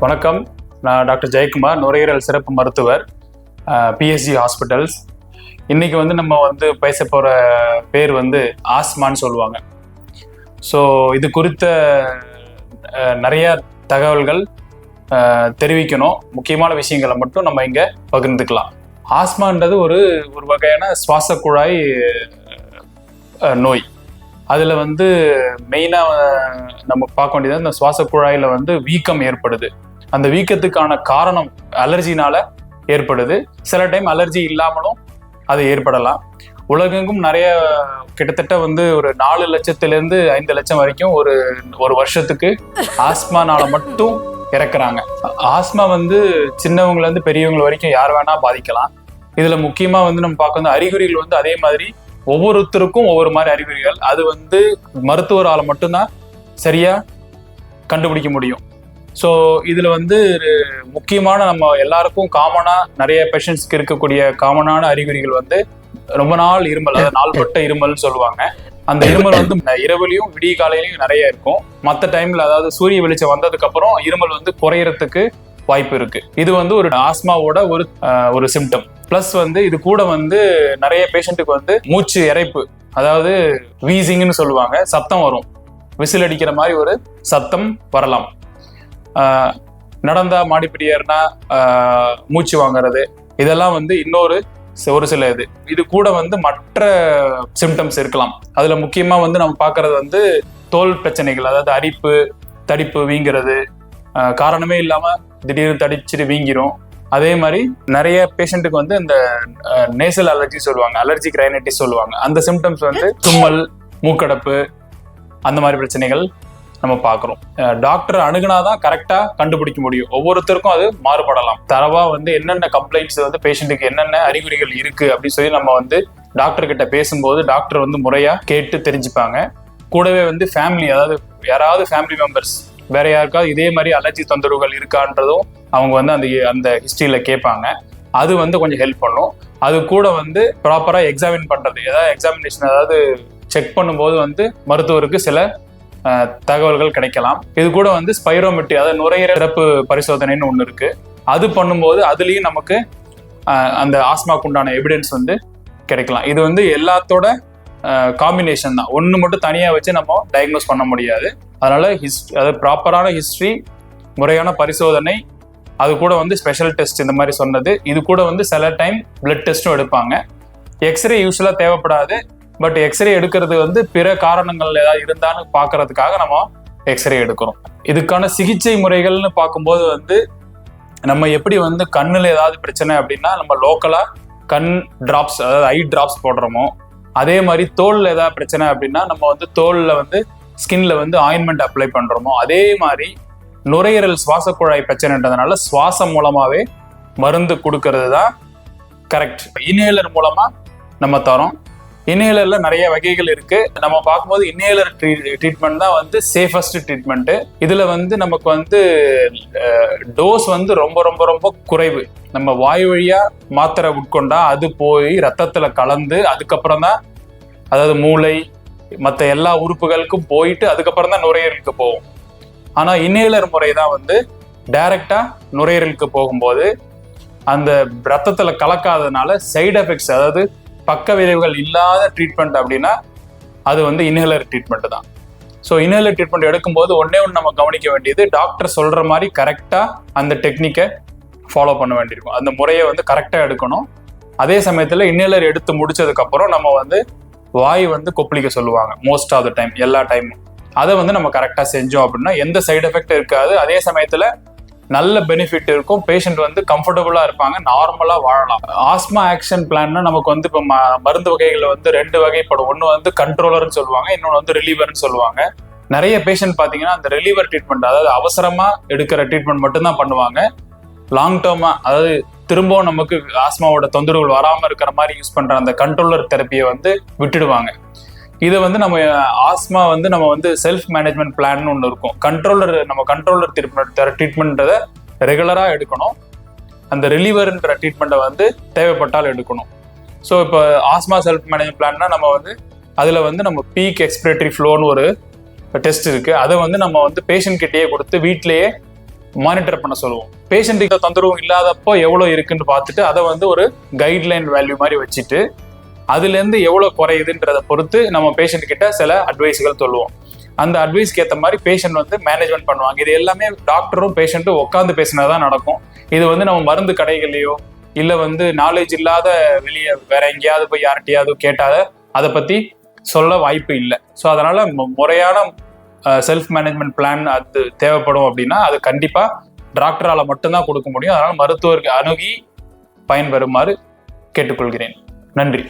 வணக்கம். நான் டாக்டர் ஜெயக்குமார், நுரையீரல் சிறப்பு மருத்துவர், பிஎஸ்ஜி ஹாஸ்பிட்டல்ஸ். இன்னைக்கு நம்ம பேச போகிற பேர் ஆஸ்மான்னு சொல்லுவாங்க. ஸோ இது குறித்த நிறைய தகவல்கள் தெரிவிக்கணும். முக்கியமான விஷயங்களை மட்டும் நம்ம இங்கே பகிர்ந்துக்கலாம். ஆஸ்மான்றது ஒரு வகையான சுவாச குழாய் நோய். அதில் மெயினாக நம்ம பார்க்க வேண்டியது இந்த சுவாச குழாயில் வீக்கம் ஏற்படுது. அந்த வீக்கத்துக்கான காரணம் அலர்ஜினால ஏற்படுது. சில டைம் அலர்ஜி இல்லாமலும் அது ஏற்படலாம். உலகெங்கும் நிறைய கிட்டத்தட்ட ஒரு 4 லட்சத்திலேருந்து 5 லட்சம் வரைக்கும் ஒரு வருஷத்துக்கு ஆஸ்மானால மட்டும் இறக்குறாங்க. ஆஸ்மா சின்னவங்கலேருந்து பெரியவங்க வரைக்கும் யார் வேணா பாதிக்கலாம். இதுல முக்கியமா நம்ம பார்க்க அறிகுறிகள் அதே மாதிரி ஒவ்வொருத்தருக்கும் ஒவ்வொரு மாதிரி அறிகுறிகள். அது மருத்துவரால் மட்டும்தான் சரியா கண்டுபிடிக்க முடியும். ஸோ இதுல முக்கியமான நம்ம எல்லாருக்கும் காமனா நிறைய பேஷண்ட்ஸ்க்கு இருக்கக்கூடிய காமனான அறிகுறிகள் ரொம்ப நாள் இருமல், அதாவது நாள்பட்ட இருமல்னு சொல்லுவாங்க. அந்த இருமல் இரவுலையும் விடிய காலையிலையும் நிறைய இருக்கும். மற்ற டைம்ல அதாவது சூரிய வெளிச்சம் வந்ததுக்கு அப்புறம் இருமல் குறையறதுக்கு வாய்ப்பு இருக்கு. இது ஒரு ஆஸ்மாவோட ஒரு சிம்டம். பிளஸ் இது கூட நிறைய பேஷண்ட்டுக்கு மூச்சு இறைப்பு, அதாவது வீசிங்னு சொல்லுவாங்க, சத்தம் வரும். விசில் அடிக்கிற மாதிரி ஒரு சத்தம் வரலாம். நடந்தா மாடிப்படி ஏறினா மூச்சு வாங்குறது, இதெல்லாம் இன்னொரு ஒரு சில இது கூட மற்ற சிம்டம்ஸ் இருக்கலாம். அதுல முக்கியமா நம்ம பார்க்கறது தோல் பிரச்சனைகள், அதாவது அரிப்பு, தடிப்பு, வீங்கிறது, காரணமே இல்லாம திடீர்னு தடிச்சுட்டு வீங்கிரும். அதே மாதிரி நிறைய பேஷண்ட்டுக்கு இந்த நேசல் அலர்ஜி சொல்லுவாங்க, அலர்ஜிக் ரைனைட்டிஸ் சொல்லுவாங்க. அந்த சிம்டம்ஸ் தும்மல், மூக்கடப்பு, அந்த மாதிரி பிரச்சனைகள் நம்ம பார்க்குறோம். டாக்டர் அணுகுனாதான் கரெக்டா கண்டுபிடிக்க முடியும். ஒவ்வொருத்தருக்கும் அது மாறுபடலாம். தரவா என்னென்ன கம்ப்ளைண்ட்ஸ் பேஷண்ட்டுக்கு என்னென்ன அறிகுறிகள் இருக்கு அப்படின்னு சொல்லி நம்ம டாக்டர் கிட்ட பேசும்போது டாக்டர் முறையா கேட்டு தெரிஞ்சுப்பாங்க. கூடவே ஃபேமிலி, அதாவது யாராவது ஃபேமிலி மெம்பர்ஸ் வேற யாருக்காவது இதே மாதிரி அலர்ஜி தொந்தரவுகள் இருக்கான்றதும் அவங்க அந்த ஹிஸ்டரியில கேட்பாங்க. அது கொஞ்சம் ஹெல்ப் பண்ணும். அது கூட ப்ராப்பரா எக்ஸாமின் பண்றது, ஏதாவது எக்ஸாமினேஷன், அதாவது செக் பண்ணும்போது மருத்துவருக்கு சில தகவல்கள் கிடைக்கலாம். இது கூட ஸ்பைரோமெட்ரி, அதாவது நுரையீரல் சிறப்பு பரிசோதனைன்னு ஒன்று இருக்கு. அது பண்ணும்போது அதுலயும் நமக்கு அந்த ஆஸ்மாக்கு உண்டான எவிடன்ஸ் கிடைக்கலாம். இது எல்லாத்தோட காம்பினேஷன் தான். ஒன்று மட்டும் தனியா வச்சு நம்ம டயக்னோஸ் பண்ண முடியாது. அதனால அதாவது ப்ராப்பரான ஹிஸ்டரி, முறையான பரிசோதனை, அது கூட ஸ்பெஷல் டெஸ்ட் இந்த மாதிரி சொன்னது. இது கூட சில டைம் பிளட் டெஸ்ட்டும் எடுப்பாங்க. எக்ஸ்ரே யூஸ்வலா தேவைப்படாது. பட் எக்ஸ்ரே எடுக்கிறது பிற காரணங்கள் ஏதாவது இருந்தான்னு பார்க்கறதுக்காக நம்ம எக்ஸ்ரே எடுக்கிறோம். இதுக்கான சிகிச்சை முறைகள்னு பார்க்கும்போது நம்ம எப்படி கண்ணுல ஏதாவது பிரச்சனை அப்படின்னா நம்ம லோக்கலா கண் டிராப்ஸ், அதாவது ஐ டிராப்ஸ் போடுறோமோ, அதே மாதிரி தோல்ல ஏதாவது பிரச்சனை அப்படின்னா நம்ம தோல்ல ஸ்கின்ல ஆயின்மெண்ட் அப்ளை பண்றோமோ, அதே மாதிரி நுரையீரல் சுவாச குழாய் பிரச்சனைன்றதுனால சுவாசம் மூலமாவே மருந்து கொடுக்கறது தான் கரெக்ட். இன்ஹேலர் மூலமா நம்ம தரோம். இன்ஹேலர்ல நிறைய வகைகள் இருக்கு. நம்ம பார்க்கும்போது இன்ஹேலர் ட்ரீட்மெண்ட் தான் சேஃபஸ்ட் ட்ரீட்மெண்ட். இதுல நமக்கு டோஸ் ரொம்ப ரொம்ப ரொம்ப குறைவு. நம்ம வாயு வழியா மாத்திரை உட்கொண்டா அது போய் ரத்தத்துல கலந்து அதுக்கப்புறம் தான், அதாவது மூளை மற்ற எல்லா உறுப்புகளுக்கும் போயிட்டு அதுக்கப்புறம் தான் நுரையீரலுக்கு போகும். ஆனா இன்ஹேலர் முறை தான் டைரக்டா நுரையீரலுக்கு போகும்போது அந்த ரத்தத்துல கலக்காததுனால சைடு எஃபெக்ட்ஸ், அதாவது பக்க விளைவுகள் இல்லாத ட்ரீட்மெண்ட் அப்படின்னா அது இன்ஹேலர் ட்ரீட்மெண்ட் தான். ஸோ இன்ஹேலர் ட்ரீட்மெண்ட் எடுக்கும்போது ஒன்னே ஒன்று நம்ம கவனிக்க வேண்டியது, டாக்டர் சொல்ற மாதிரி கரெக்டா அந்த டெக்னிக்கை ஃபாலோ பண்ண வேண்டியிருக்கும். அந்த முறையை கரெக்டா எடுக்கணும். அதே சமயத்துல இன்ஹேலர் எடுத்து முடிச்சதுக்கு அப்புறம் நம்ம வாய் கொப்பளிக்க சொல்லுவாங்க மோஸ்ட் ஆஃப் த டைம், எல்லா டைமும். அதை நம்ம கரெக்டா செஞ்சோம் அப்படின்னா எந்த சைடு எஃபெக்ட் இருக்காது. அதே சமயத்துல நல்ல பெனிஃபிட் இருக்கும். பேஷண்ட் கம்ஃபர்டபுளா இருப்பாங்க, நார்மலா வாழலாம். ஆஸ்மா ஆக்ஷன் பிளான்னா நமக்கு இப்போ மருந்து வகைகள் 2 வகைப்படும். ஒன்று கண்ட்ரோலர்னு சொல்லுவாங்க, இன்னொன்று ரிலீவர்னு சொல்லுவாங்க. நிறைய பேஷண்ட் பார்த்தீங்கன்னா அந்த ரிலீவர் ட்ரீட்மெண்ட், அதாவது அவசரமா எடுக்கிற ட்ரீட்மெண்ட் மட்டும்தான் பண்ணுவாங்க. லாங் டேர்மா, அதாவது திரும்பவும் நமக்கு ஆஸ்மாவோட தொந்தரவுகள் வராமல் இருக்கிற மாதிரி யூஸ் பண்ற அந்த கண்ட்ரோலர் தெரப்பியை விட்டுடுவாங்க. இதை நம்ம ஆஸ்மா நம்ம செல்ஃப் மேனேஜ்மெண்ட் பிளான் ஒன்று இருக்கும். கண்ட்ரோலர் ட்ரீட்மெண்ட்டை ரெகுலரா எடுக்கணும். அந்த ரிலீவர்ன்ற ட்ரீட்மெண்ட்டை தேவைப்பட்டால் எடுக்கணும். ஸோ இப்போ ஆஸ்மா செல்ஃப் மேனேஜ்மெண்ட் பிளான்னா நம்ம அதுல நம்ம பீக் எக்ஸ்பிரேட்டரி ஃப்ளோன்னு ஒரு டெஸ்ட் இருக்கு. அதை நம்ம பேஷண்ட் கிட்டேயே கொடுத்து வீட்டிலேயே மானிட்டர் பண்ண சொல்லுவோம். பேஷண்ட்டுக்கு தொந்தரவும் இல்லாதப்போ எவ்வளோ இருக்குன்னு பார்த்துட்டு அதை வந்து ஒரு கைட்லைன் வேல்யூ மாதிரி வச்சுட்டு அதுலேருந்து எவ்வளோ குறையுதுன்றதை பொறுத்து நம்ம பேஷண்ட் கிட்ட சில அட்வைஸுகள் சொல்லுவோம். அந்த அட்வைஸ்க்கு ஏற்ற மாதிரி பேஷண்ட் வந்து மேனேஜ்மெண்ட் பண்ணுவாங்க. இது எல்லாமே டாக்டரும் பேஷண்ட்டும் உட்காந்து பேசினாதான் நடக்கும். இது வந்து நம்ம மருந்து கடைகள்லையோ இல்லை வந்து நாலேஜ் இல்லாத வெளியே வேற எங்கேயாவது போய் யார்கிட்டயாவது கேட்டாத அதை பற்றி சொல்ல வாய்ப்பு இல்லை. ஸோ அதனால முறையான செல்ஃப் மேனேஜ்மெண்ட் பிளான் அது தேவைப்படும் அப்படின்னா அது கண்டிப்பாக டாக்டரால் மட்டும்தான் கொடுக்க முடியும். அதனால மருத்துவருக்கு அணுகி பயன்பெறுமாறு கேட்டுக்கொள்கிறேன். நன்றி.